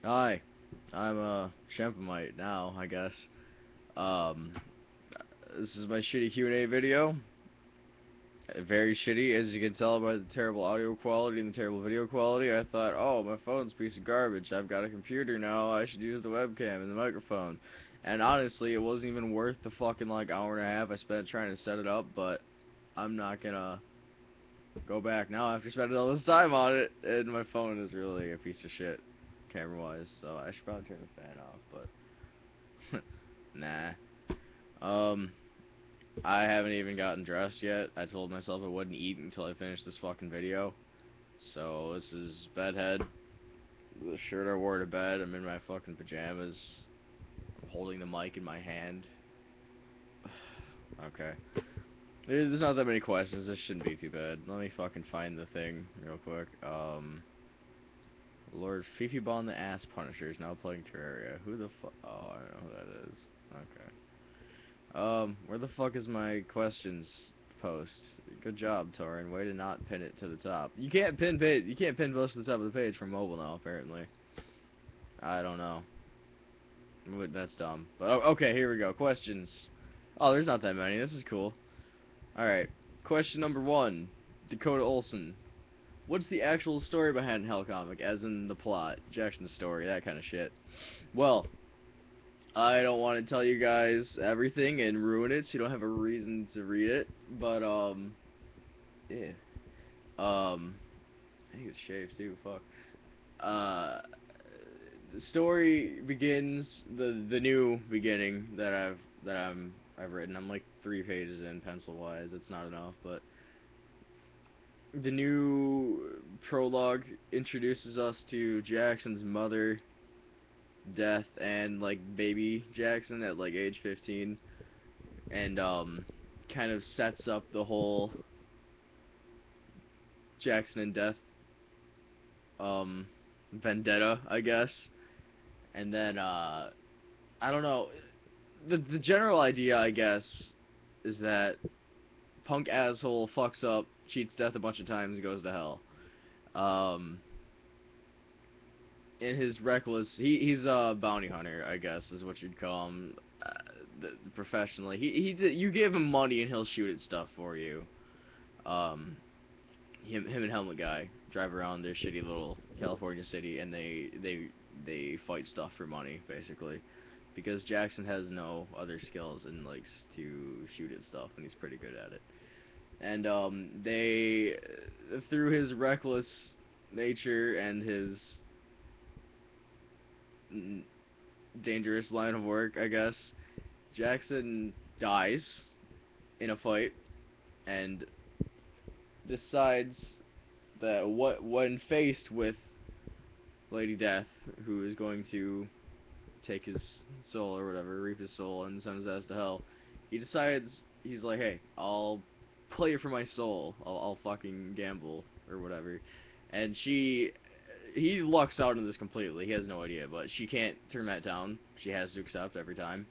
Hi, I'm a Shampamite now, I guess. Um, this is my shitty Q&A video. Very shitty, as you can tell by the terrible audio quality and the terrible video quality. I thought, oh, my phone's a piece of garbage. I've got a computer now. I should use the webcam and the microphone. And honestly, it wasn't even worth the fucking like hour and a half I spent trying to set it up. But I'm not gonna go back now after spending all this time on it. And my phone is really a piece of shit, camera-wise. So I should probably turn the fan off. But nah. Um, I haven't even gotten dressed yet. I told myself I wouldn't eat until I finished this fucking video. So this is bedhead. The shirt I wore to bed. I'm in my fucking pajamas. I'm holding the mic in my hand. Okay. There's not that many questions. This shouldn't be too bad. Let me fucking find the thing real quick. Lord Fifi Ball and the Ass Punisher is now playing Terraria. Who the fuck? Oh, I know who that is. Okay. Where the fuck is my questions post? Good job, Torin. Way to not pin it to the top. You can't pin post to the top of the page from mobile now, apparently. I don't know. That's dumb. But okay, here we go. Questions. Oh, there's not that many. This is cool. Alright. Question number 1. Dakota Olson. What's the actual story behind Hell Comic? As in the plot, Jackson's story, that kind of shit. Well, I don't want to tell you guys everything and ruin it, so you don't have a reason to read it. But yeah. I need to shave too. Fuck. Uh, the story begins the new beginning I've written. I'm like 3 pages in pencil wise. It's not enough, but the new prologue introduces us to Jackson's mother, death, and like baby Jackson at like age 15, and kind of sets up the whole Jackson and death um vendetta, I guess. And then I don't know. The general idea, I guess, is that punk asshole fucks up, cheats death a bunch of times, and goes to hell. Um, in his reckless, he's a bounty hunter, I guess, is what you'd call him, professionally. You give him money and he'll shoot at stuff for you. Um, him and Helmet Guy drive around their shitty little California city, and they fight stuff for money, basically, because Jackson has no other skills and likes to shoot at stuff, and he's pretty good at it. And they, through his reckless nature and his dangerous line of work, I guess, Jackson dies in a fight and decides that when faced with Lady Death, who is going to take his soul or whatever, reap his soul, and send his ass to hell, he decides, he's like, hey, I'll play for my soul. I'll fucking gamble or whatever. And he lucks out in this completely. He has no idea, but she can't turn that down. She has to accept every time.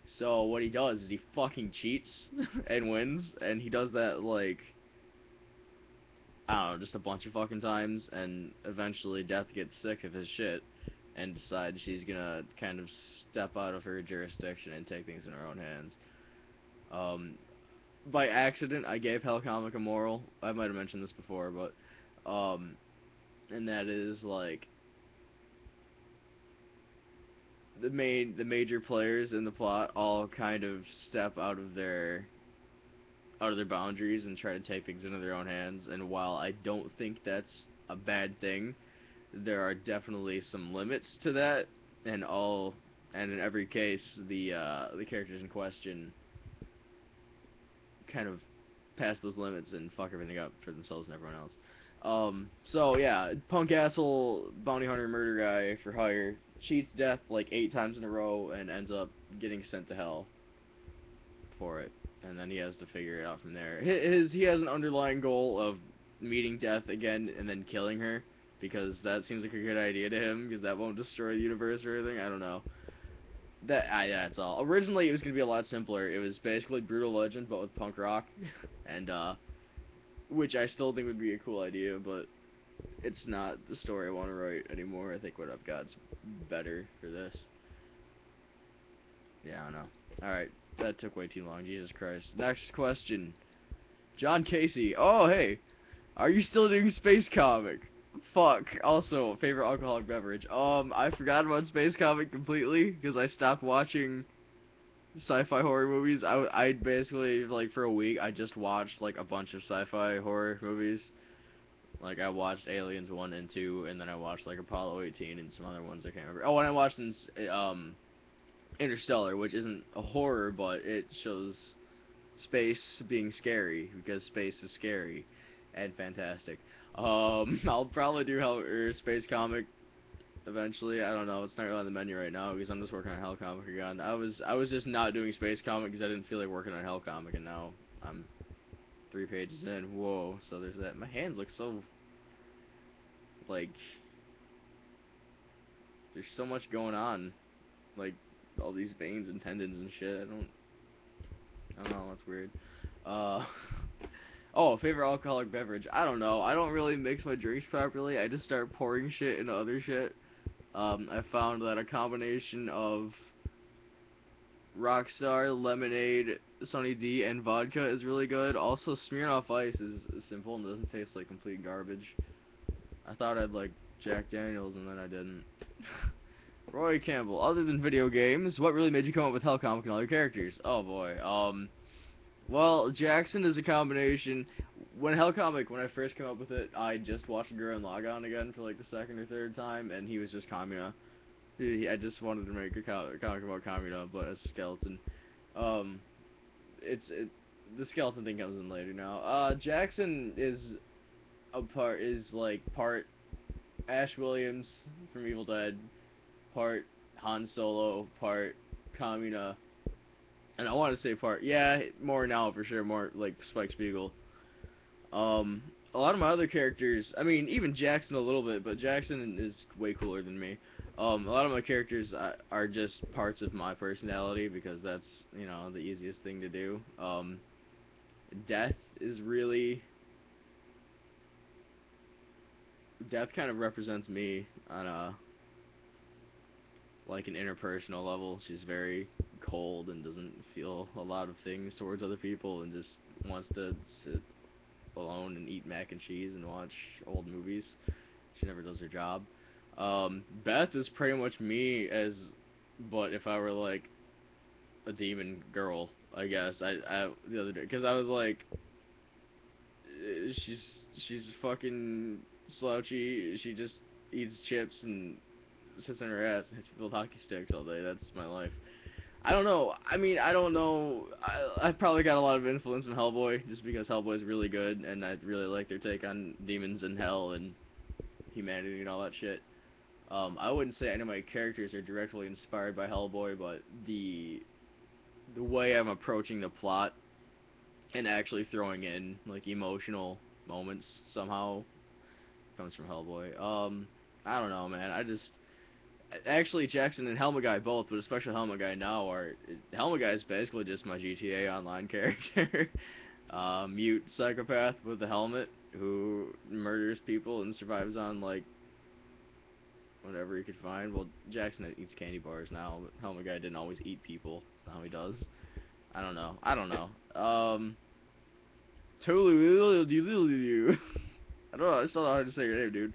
So what he does is he fucking cheats and wins, and he does that like, I don't know, just a bunch of fucking times, and eventually Death gets sick of his shit and decides she's gonna kind of step out of her jurisdiction and take things in her own hands. Um, by accident, I gave Hell Comic a moral. I might have mentioned this before, but, and that is like the major players in the plot all kind of step out of their boundaries and try to take things into their own hands. And while I don't think that's a bad thing, there are definitely some limits to that, and in every case, the characters in question kind of pass those limits and fuck everything up for themselves and everyone else. So yeah, punk asshole bounty hunter murder guy for hire cheats death like 8 times in a row and ends up getting sent to hell for it, and then he has to figure it out from there. He has an underlying goal of meeting death again and then killing her, because that seems like a good idea to him, because that won't destroy the universe or anything. I don't know. Yeah, that's all. Originally, it was gonna be a lot simpler. It was basically Brutal Legend, but with punk rock, and which I still think would be a cool idea, but it's not the story I want to write anymore. I think what I've got's better for this. Yeah, I don't know. Alright, that took way too long. Jesus Christ. Next question. John Casey. Oh, hey. Are you still doing Space Comic? Fuck. Also, favorite alcoholic beverage. I forgot about Space Comic completely because I stopped watching sci-fi horror movies. I basically, like, for a week, I just watched, like, a bunch of sci-fi horror movies. Like, I watched Aliens 1 and 2, and then I watched, like, Apollo 18 and some other ones I can't remember. Oh, and I watched Interstellar, which isn't a horror, but it shows space being scary, because space is scary and fantastic. I'll probably do Space Comic eventually. I don't know. It's not really on the menu right now because I'm just working on Hell Comic again. I was just not doing Space Comic because I didn't feel like working on Hell Comic, and now I'm 3 pages in. Whoa. So there's that. My hands look so like there's so much going on, like all these veins and tendons and shit. I don't know. That's weird. Uh. Oh, favorite alcoholic beverage? I don't know. I don't really mix my drinks properly. I just start pouring shit into other shit. I found that a combination of Rockstar, lemonade, Sunny D, and vodka is really good. Also, Smirnoff Ice is simple and doesn't taste like complete garbage. I thought I'd like Jack Daniels, and then I didn't. Roy Campbell. Other than video games, what really made you come up with Hell Comic and all your characters? Oh boy. Well, Jackson is a combination. When Hellcomic, when I first came up with it, I just watched Gurren Lagann again for like the second or third time, and he was just Kamina. I just wanted to make a comic about Kamina, but as a skeleton. Um, the skeleton thing comes in later now. Jackson is like part Ash Williams from Evil Dead, part Han Solo, part Kamina. And I want to say part, yeah, more now for sure, more like Spike Spiegel. A lot of my other characters, I mean, even Jackson a little bit, but Jackson is way cooler than me. A lot of my characters are just parts of my personality because that's, you know, the easiest thing to do. Death is really, Death kind of represents me on a, like an interpersonal level. She's very cold and doesn't feel a lot of things towards other people and just wants to sit alone and eat mac and cheese and watch old movies. She never does her job. Beth is pretty much me but if I were like a demon girl, I guess. I the other day, because I was like, she's fucking slouchy. She just eats chips and sits on her ass and hits people with hockey sticks all day. That's my life. I don't know. I mean, I don't know. I've probably got a lot of influence from Hellboy, just because Hellboy's really good, and I really like their take on demons and hell and humanity and all that shit. I wouldn't say any of my characters are directly inspired by Hellboy, but the way I'm approaching the plot and actually throwing in like emotional moments somehow comes from Hellboy. I don't know, man. Actually, Jackson and Helmet Guy both, but especially Helmet Guy now Helmet Guy is basically just my GTA Online character. Mute psychopath with a helmet who murders people and survives on like whatever he could find. Well, Jackson eats candy bars now, but Helmet Guy didn't always eat people. Now he does. I don't know. I don't know. Tolu. I don't know. I still don't know how to say your name, dude.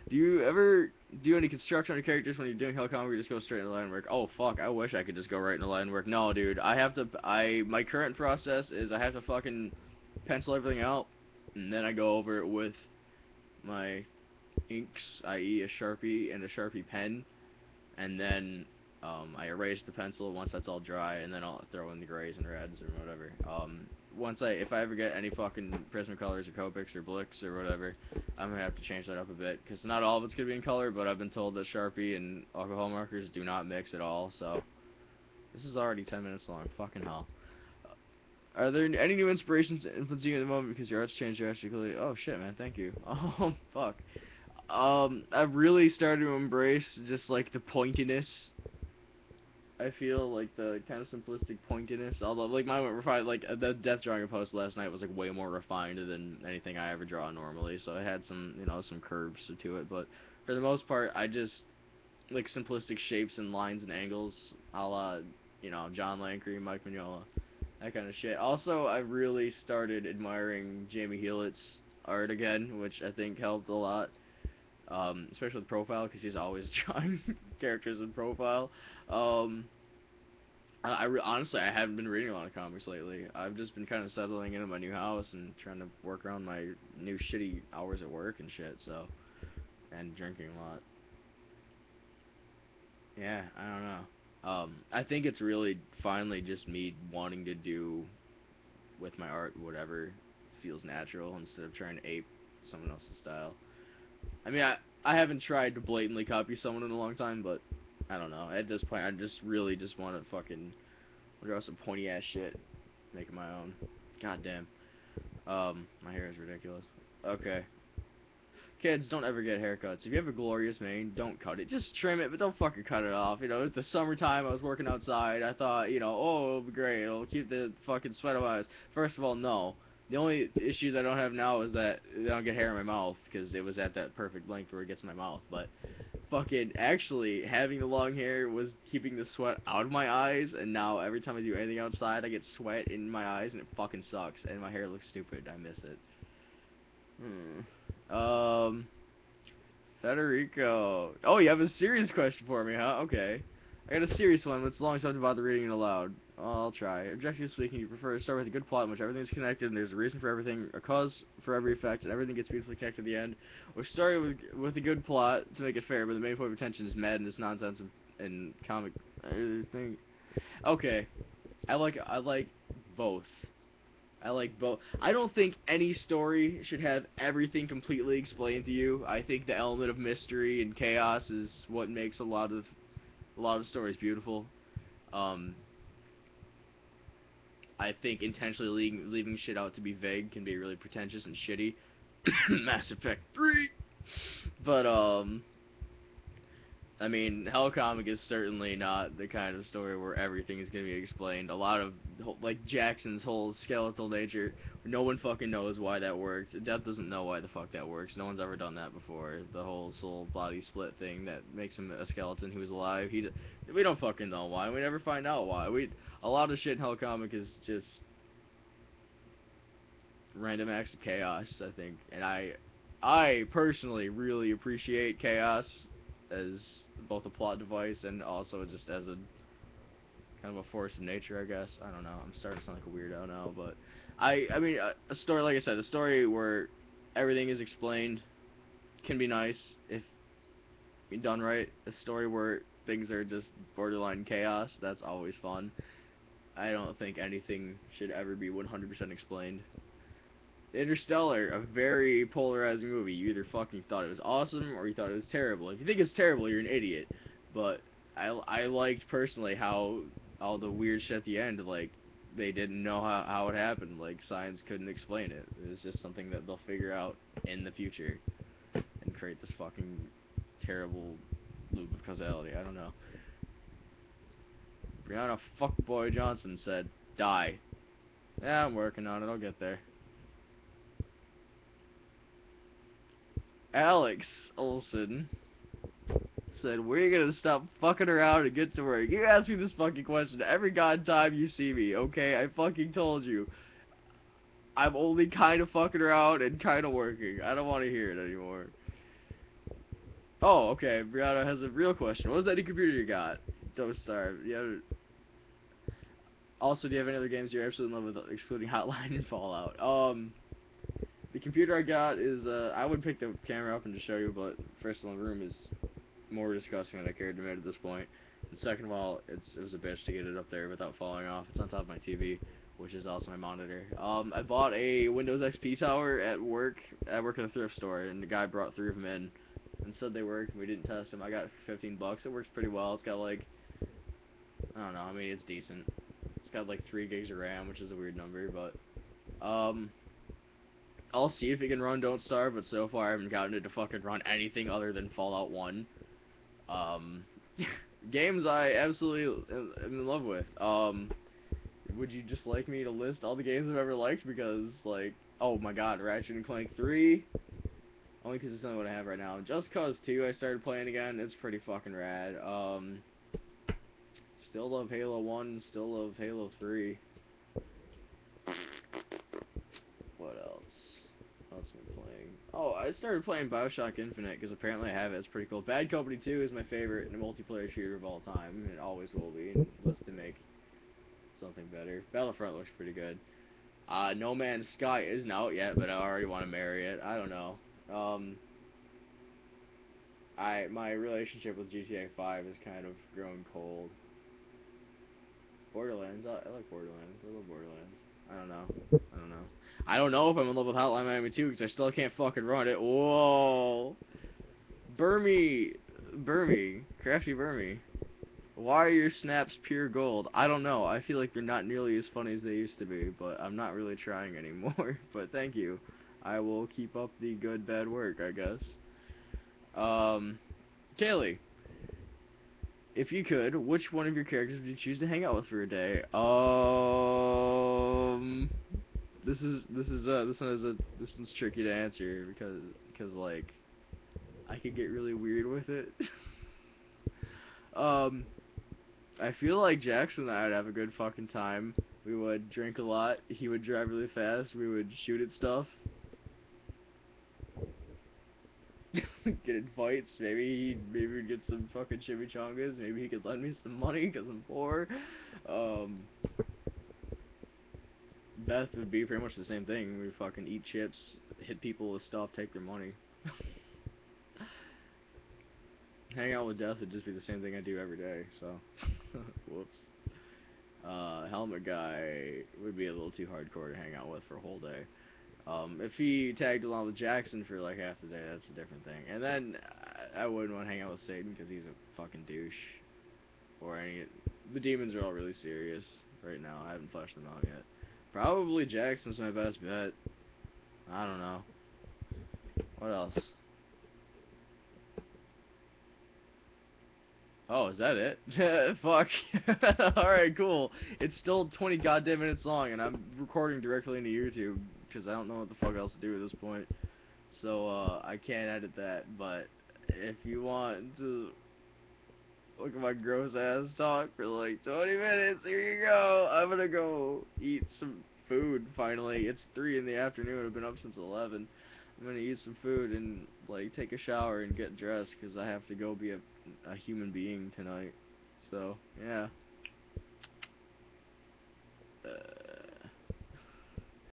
Do you ever do any construction on your characters when you're doing Hell Comic, or just go straight into line work? Oh fuck, I wish I could just go right into line work. No, dude, my current process is I have to fucking pencil everything out, and then I go over it with my inks, i.e. a Sharpie and a Sharpie pen, and then I erase the pencil once that's all dry, and then I'll throw in the grays and reds or whatever. If I ever get any fucking Prismacolors or Copics or Blix or whatever, I'm gonna have to change that up a bit, because not all of it's gonna be in color, but I've been told that Sharpie and alcohol markers do not mix at all, so this is already 10 minutes long, fucking hell. Are there any new inspirations influencing you at the moment because your art's changed drastically? Oh shit, man, thank you. Fuck. I've really started to embrace just like the pointiness I feel like the kind of simplistic pointiness, although like mine went refined. Like the death drawing I posted last night was like way more refined than anything I ever draw normally. So it had some, some curves to it. But for the most part, I just like simplistic shapes and lines and angles, a la, John Lancry, Mike Mignola, that kind of shit. Also, I really started admiring Jamie Hewlett's art again, which I think helped a lot. Especially with profile, because he's always drawing characters in profile. Um, honestly, I haven't been reading a lot of comics lately. I've just been kind of settling into my new house and trying to work around my new shitty hours at work and shit. So, and drinking a lot. Yeah, I don't know. I think it's really finally just me wanting to do with my art whatever feels natural instead of trying to ape someone else's style. I mean, I haven't tried to blatantly copy someone in a long time, but I don't know. At this point, I just really just want to fucking draw some pointy ass shit, make it my own. God damn. My hair is ridiculous. Okay. Kids, don't ever get haircuts. If you have a glorious mane, don't cut it. Just trim it, but don't fucking cut it off. It's the summertime. I was working outside. I thought, oh, it'll be great. It'll keep the fucking sweat on my eyes. First of all, no. The only issue that I don't have now is that I don't get hair in my mouth because it was at that perfect length where it gets in my mouth. But fucking actually having the long hair was keeping the sweat out of my eyes, and now every time I do anything outside, I get sweat in my eyes, and it fucking sucks. And my hair looks stupid. I miss it. Um, Federico. Oh, you have a serious question for me, huh? Okay. I got a serious one, but it's a long subject about the reading it aloud. I'll try. Objectively speaking, you prefer to start with a good plot in which everything's connected and there's a reason for everything, a cause for every effect, and everything gets beautifully connected at the end, or start with a good plot to make it fair, but the main point of attention is madness, nonsense, and comic thing. Okay. I like both. I like both. I don't think any story should have everything completely explained to you. I think the element of mystery and chaos is what makes a lot of stories beautiful. Um, I think intentionally leaving shit out to be vague can be really pretentious and shitty. Mass Effect 3. But I mean, Hellcomic is certainly not the kind of story where everything is going to be explained. A lot of, like, Jackson's whole skeletal nature, no one fucking knows why that works. Death doesn't know why the fuck that works. No one's ever done that before. The whole soul-body split thing that makes him a skeleton who's alive, we don't fucking know why. We never find out why. A lot of shit in Hellcomic is just random acts of chaos, I think. And I personally really appreciate chaos as both a plot device and also just as a kind of a force of nature, I guess. I don't know. I'm starting to sound like a weirdo now, but I mean, a story, like I said, a story where everything is explained can be nice if done right. A story where things are just borderline chaos, that's always fun. I don't think anything should ever be 100% explained. Interstellar, a very polarizing movie. You either fucking thought it was awesome or you thought it was terrible. If you think it's terrible, you're an idiot. But I liked personally how all the weird shit at the end, like they didn't know how it happened. Like science couldn't explain it. It was just something that they'll figure out in the future and create this fucking terrible loop of causality. I don't know. Brianna Fuckboy Johnson said, "Die." Yeah, I'm working on it. I'll get there. Alex Olson said, "We're gonna stop fucking around and get to work." You ask me this fucking question every god time you see me, okay? I fucking told you. I'm only kind of fucking around and kind of working. I don't want to hear it anymore. Oh, okay. Brianna has a real question. What was that new computer you got? Don't starve. Yeah. Also, do you have any other games you're absolutely in love with, excluding Hotline and Fallout? The computer I got is, I would pick the camera up and just show you, but first of all, the room is more disgusting than I cared to admit at this point. And second of all, it was a bitch to get it up there without falling off. It's on top of my TV, which is also my monitor. I bought a Windows XP tower at work. I work at a thrift store, and the guy brought 3 of them in and said they worked. And we didn't test them. I got it for 15 bucks. It works pretty well. It's got like, I don't know. I mean, it's decent. It's got like 3 gigs of RAM, which is a weird number, but I'll see if it can run Don't Starve. But so far, I haven't gotten it to fucking run anything other than Fallout 1. Um, games I absolutely am in love with. Would you just like me to list all the games I've ever liked? Because, like, oh my god, Ratchet and Clank 3, only because it's the only one I have right now. Just Cause 2, I started playing again. It's pretty fucking rad. Still love Halo 1. Still love Halo 3. What else? What else am I playing? Oh, I started playing Bioshock Infinite because apparently I have it. It's pretty cool. Bad Company 2 is my favorite multiplayer shooter of all time. It always will be, unless they make something better. Battlefront looks pretty good. No Man's Sky isn't out yet, but I already want to marry it. I don't know. My relationship with GTA 5 is kind of growing cold. Borderlands, I like Borderlands. I love Borderlands. I don't know. I don't know. I don't know if I'm in love with Hotline Miami 2 because I still can't fucking run it. Whoa. Crafty Burmy. Why are your snaps pure gold? I don't know. I feel like they're not nearly as funny as they used to be, but I'm not really trying anymore. But thank you. I will keep up the good, bad work, I guess. Kaylee, if you could, which one of your characters would you choose to hang out with for a day? This one's tricky to answer because like I could get really weird with it. um, I feel like Jackson and I would have a good fucking time. We would drink a lot. He would drive really fast. We would shoot at stuff. Get in fights. Maybe we'd get some fucking chimichangas. Maybe he could lend me some money because I'm poor. Um, Beth would be pretty much the same thing. We'd fucking eat chips, hit people with stuff, take their money. Hang out with Death would just be the same thing I do every day, so. Whoops. Helmet Guy would be a little too hardcore to hang out with for a whole day. If he tagged along with Jackson for like half the day, that's a different thing. And then I wouldn't want to hang out with Satan because he's a fucking douche. Or any. The demons are all really serious right now. I haven't fleshed them out yet. Probably Jackson's my best bet. I don't know. What else? Oh, is that it? Fuck. Alright, cool. It's still 20 goddamn minutes long, and I'm recording directly into YouTube, because I don't know what the fuck else to do at this point. So, I can't edit that, but if you want to look at my gross ass talk for like 20 minutes, here you go. I'm gonna go eat some food, finally. It's 3 in the afternoon, I've been up since 11. I'm gonna eat some food and like take a shower and get dressed because I have to go be a human being tonight. So yeah.